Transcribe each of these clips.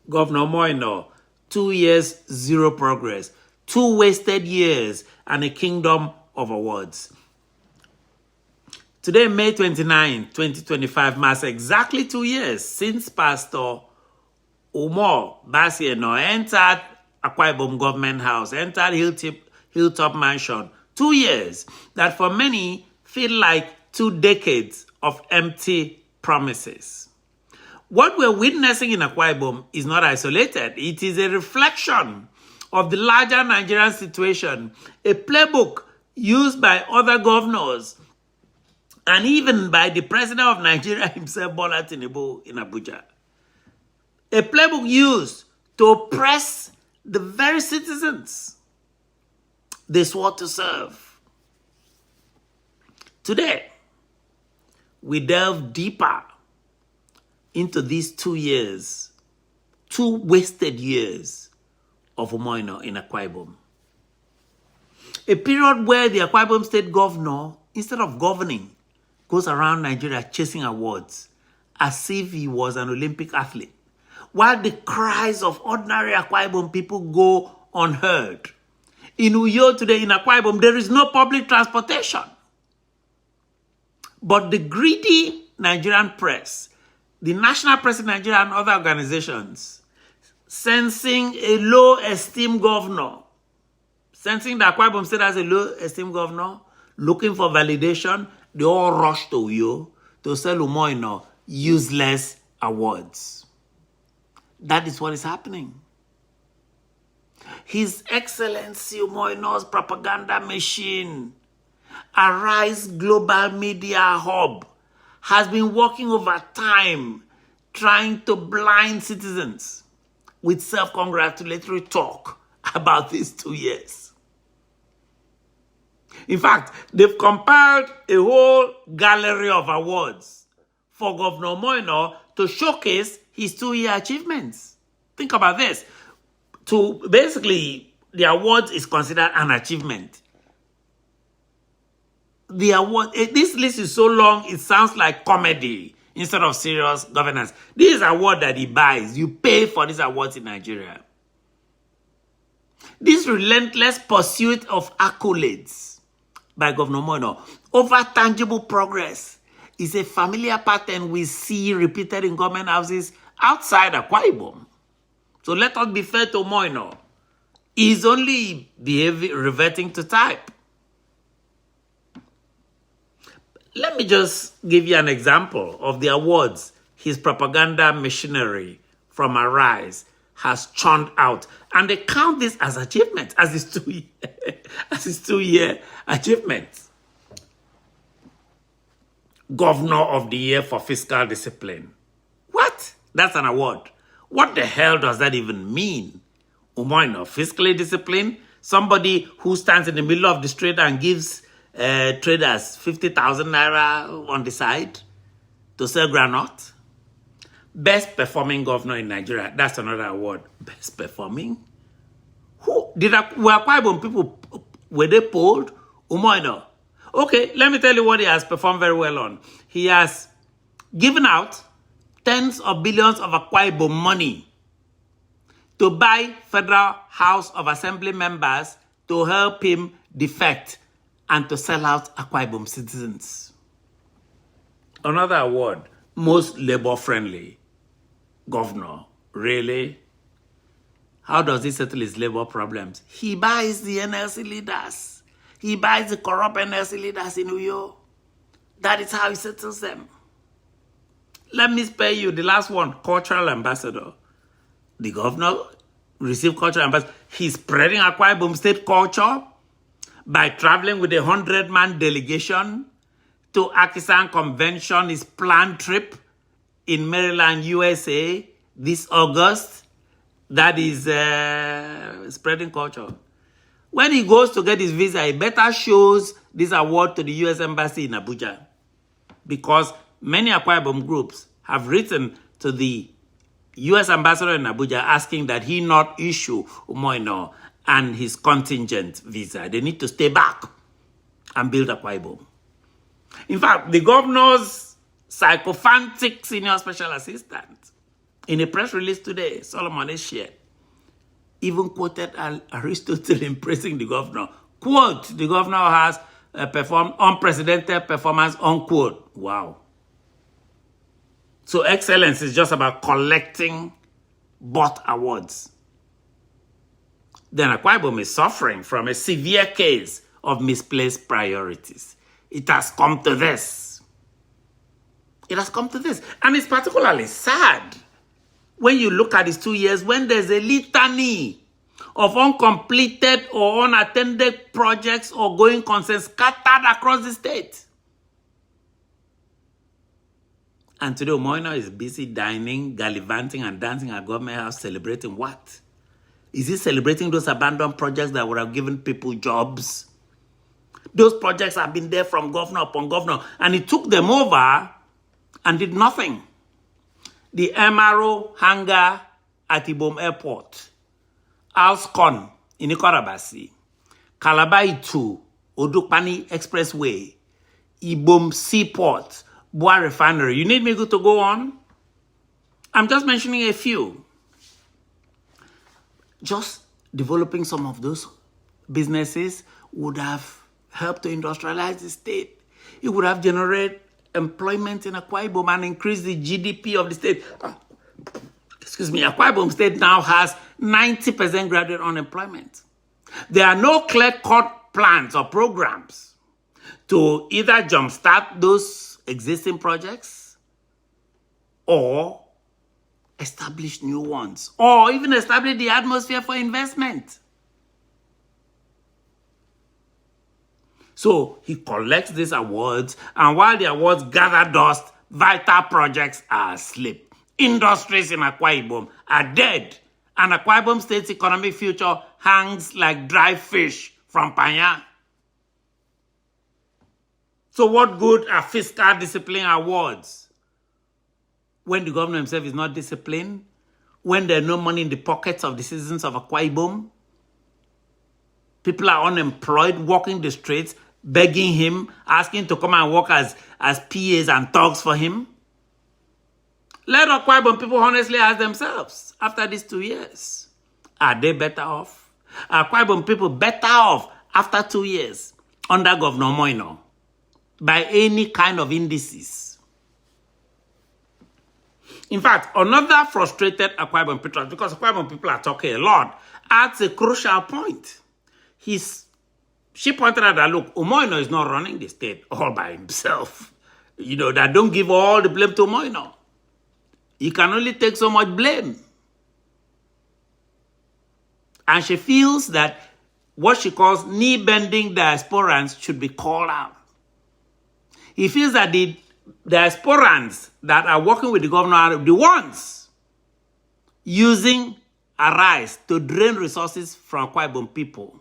Governor Moino, 2 years, zero progress. 2 wasted years and a kingdom of awards. Today, May 29, 2025, marks exactly 2 years since Pastor Umar Basieno entered Akwa Ibom Government House, entered Hilltop Mansion. 2 years that for many feel like 2 decades of empty promises. What we're witnessing in Akwa Ibom is not isolated. It is a reflection of the larger Nigerian situation, a playbook used by other governors and even by the president of Nigeria himself, Bola Tinubu, in Abuja. A playbook used to oppress the very citizens they swore to serve. Today, we delve deeper into these 2 years, 2 wasted years of Umoino in Akwa Ibom. A period where the Akwa Ibom state governor, instead of governing, goes around Nigeria chasing awards as if he was an Olympic athlete, while the cries of ordinary Akwa Ibom people go unheard. In Uyo today, in Akwa Ibom, there is no public transportation. But the greedy Nigerian press, the national press in Nigeria and other organizations, sensing a low-esteem governor, sensing that Akwa Ibom State has a low-esteem governor, looking for validation, they all rush to Uyo to sell Umoino useless awards. That is what is happening. His Excellency Umoino's propaganda machine, Arise Global Media Hub, has been working over time trying to blind citizens with self-congratulatory talk about these 2 years. In fact, they've compiled a whole gallery of awards for Governor Moino to showcase his 2-year achievements. Think about this. Basically, the award is considered an achievement. The award, this list is so long, it sounds like comedy instead of serious governance. This is an award that he buys. You pay for these awards in Nigeria. This relentless pursuit of accolades by Governor Moino over tangible progress is a familiar pattern we see repeated in government houses outside Akwa Ibom. So let us be fair to Moino. He's only reverting to type. Let me just give you an example of the awards his propaganda machinery from Arise has churned out. And they count this as achievement, as his 2-year achievement. Governor of the Year for Fiscal Discipline. What? That's an award. What the hell does that even mean? Umoino, fiscally disciplined? Somebody who stands in the middle of the street and gives traders 50,000 naira on the side to sell granite? Best performing governor in Nigeria. That's another award. Best performing? Were Akwa Ibom people, were they polled? Umoino. Okay, let me tell you what he has performed very well on. He has given out tens of billions of Akwa Ibom money to buy Federal House of Assembly members to help him defect and to sell out Akwa Ibom citizens. Another award, most labor-friendly governor. Really? How does he settle his labor problems? He buys the NLC leaders. He buys the corrupt NLC leaders in Uyo. That is how he settles them. Let me spare you the last one, cultural ambassador. The governor received cultural ambassador. He's spreading Akwa Ibom State culture by traveling with a 100-man delegation to Akisan Convention, his planned trip in Maryland, USA, this August. That is spreading culture. When he goes to get his visa, he better shows this award to the U.S. Embassy in Abuja, because many Akwa Ibom groups have written to the U.S. ambassador in Abuja asking that he not issue Umoino and his contingent visa. They need to stay back and build Akwa Ibom. In fact, the governor's sycophantic senior special assistant In a press release today, Solomon Eshiet even quoted Aristotle in praising the governor. Quote, the governor has performed unprecedented performance, unquote. Wow. So excellence is just about collecting both awards. Then Akwa Ibom is suffering from a severe case of misplaced priorities. It has come to this. It has come to this. And it's particularly sad when you look at these 2 years, when there's a litany of uncompleted or unattended projects or going concerns scattered across the state. And today, Moina is busy dining, gallivanting, and dancing at government house, celebrating what? Is he celebrating those abandoned projects that would have given people jobs? Those projects have been there from governor upon governor, and he took them over and did nothing. The MRO hangar at Ibom Airport, Alscon in Ikorabasi, Calabar to Odukpani Expressway, Ibom Seaport, Boa Refinery. You need me to go on? I'm just mentioning a few. Just developing some of those businesses would have helped to industrialize the state. It would have generated employment in Akwa Ibom and increased the GDP of the state. Excuse me, Akwa Ibom State now has 90% graduate unemployment. There are no clear-cut plans or programs to either jumpstart those existing projects or establish new ones, or even establish the atmosphere for investment. So he collects these awards, and while the awards gather dust, vital projects are asleep. Industries in Akwa Ibom are dead, and Akwa Ibom State's economic future hangs like dry fish from Panya. So what good are fiscal discipline awards when the governor himself is not disciplined, when there's no money in the pockets of the citizens of Akwa Ibom? People are unemployed, walking the streets, begging him, asking to come and work as PAs and thugs for him. Let Akwa Ibom people honestly ask themselves, after these 2 years, are they better off? Are Akwa Ibom people better off after 2 years under Governor Moino by any kind of indices? In fact, another frustrated Akwa Ibom patriot, because Akwa Ibom people are talking a lot, adds a crucial point. She pointed out that, look, Umoino is not running the state all by himself. You know, that don't give all the blame to Umoino. He can only take so much blame. And she feels that what she calls knee-bending diasporans should be called out. He feels that the diasporans that are working with the governor are the ones using Arise to drain resources from Akwa Ibom people.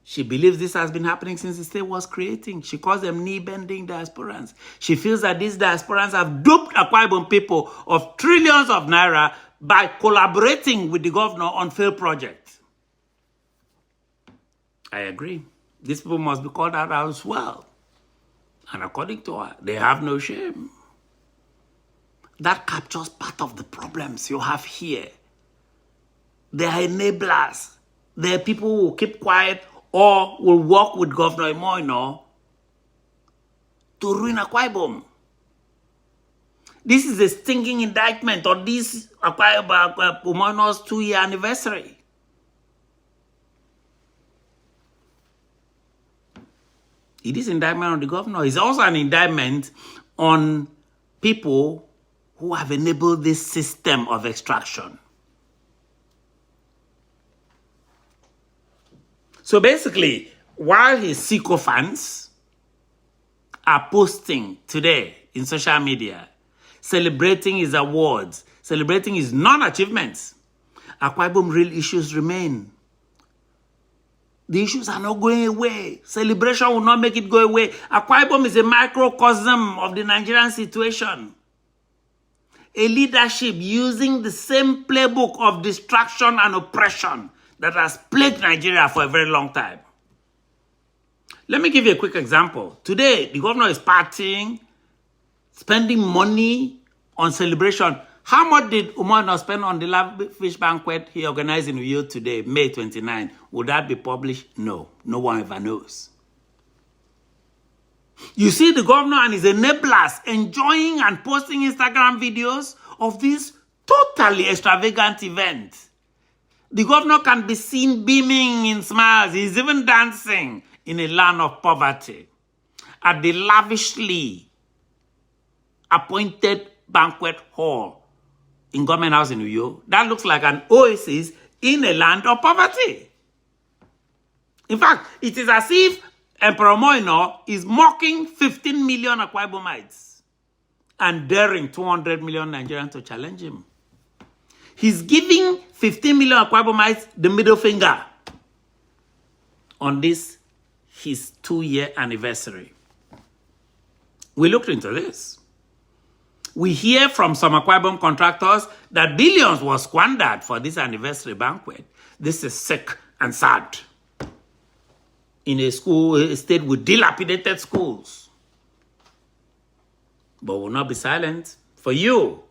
She believes this has been happening since the state was creating. She calls them knee-bending diasporans. She feels that these diasporans have duped Akwa Ibom people of trillions of naira by collaborating with the governor on failed projects. I agree. These people must be called out as well. And according to her, they have no shame. That captures part of the problems you have here. They are enablers. They are people who will keep quiet or will work with Governor Moino to ruin Akwa Ibom. This is a stinging indictment on this Akwa Moino's 2-year anniversary. It is an indictment on the governor. It's also an indictment on people who have enabled this system of extraction. So basically, while his sycophants are posting today in social media, celebrating his awards, celebrating his non-achievements, Akwa Ibom real issues remain. The issues are not going away. Celebration will not make it go away. Akwa Ibom is a microcosm of the Nigerian situation. A leadership using the same playbook of distraction and oppression that has plagued Nigeria for a very long time. Let me give you a quick example. Today, the governor is partying, spending money on celebration. How much did Umar spend on the lavish banquet he organized in Uyo today, May 29? Would that be published? No. No one ever knows. You see the governor and his enablers enjoying and posting Instagram videos of this totally extravagant event. The governor can be seen beaming in smiles. He's even dancing in a land of poverty at the lavishly appointed banquet hall in Government House in Uyo. That looks like an oasis in a land of poverty. In fact, it is as if Emperor Moino is mocking 15 million Akwa Ibomites and daring 200 million Nigerians to challenge him. He's giving 15 million Akwa Ibomites the middle finger on this, his 2-year anniversary. We looked into this. We hear from some Akwa Ibom contractors that billions was squandered for this anniversary banquet. This is sick and sad. In a state with dilapidated schools. But we'll not be silent for you,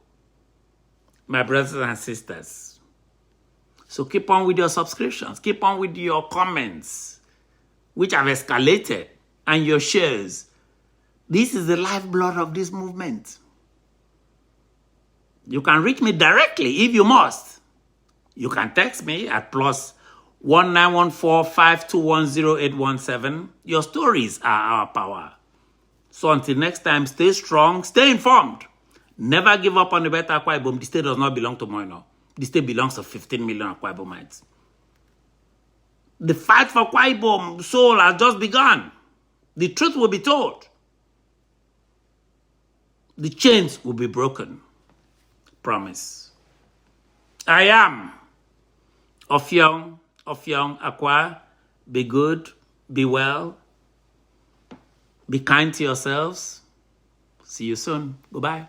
my brothers and sisters. So keep on with your subscriptions. Keep on with your comments, which have escalated, and your shares. This is the lifeblood of this movement. You can reach me directly if you must. You can text me at +19145210817. Your stories are our power. So until next time, stay strong, stay informed. Never give up on the better Akwa Ibom. The state does not belong to Moino. The state belongs to 15 million Akwa Ibomites. The fight for Akwa Ibom soul has just begun. The truth will be told. The chains will be broken. Promise. I am Ofyong Akwa. Be good, be well, be kind to yourselves. See you soon. Goodbye.